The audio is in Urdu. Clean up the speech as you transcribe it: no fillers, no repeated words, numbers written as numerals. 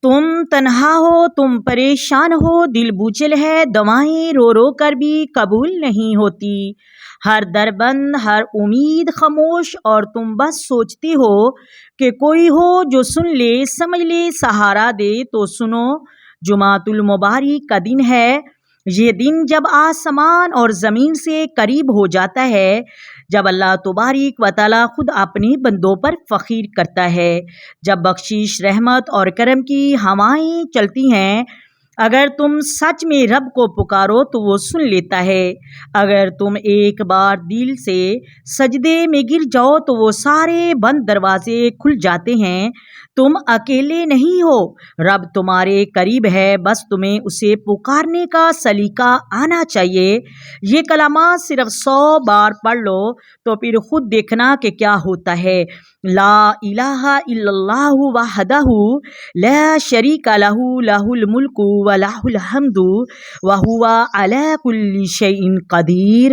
تم تنہا ہو، تم پریشان ہو، دل بوجھل ہے، دعائیں رو رو کر بھی قبول نہیں ہوتی، ہر در بند، ہر امید خاموش، اور تم بس سوچتی ہو کہ کوئی ہو جو سن لے، سمجھ لے، سہارا دے۔ تو سنو، جمعۃ المبارک کا دن ہے۔ یہ دن جب آسمان اور زمین سے قریب ہو جاتا ہے، جب اللہ تبارک و تعالیٰ خود اپنے بندوں پر فخر کرتا ہے، جب بخشش، رحمت اور کرم کی ہوائیں چلتی ہیں۔ اگر تم سچ میں رب کو پکارو تو وہ سن لیتا ہے، اگر تم ایک بار دل سے سجدے میں گر جاؤ تو وہ سارے بند دروازے کھل جاتے ہیں۔ تم اکیلے نہیں ہو، رب تمہارے قریب ہے، بس تمہیں اسے پکارنے کا سلیقہ آنا چاہیے۔ یہ کلمات صرف 100 بار پڑھ لو تو پھر خود دیکھنا کہ کیا ہوتا ہے۔ لا الہ الا اللہ وحدہ لا شریک لہ، لہ الملک و لہ الحمد وہو علی کل شیء قدیر۔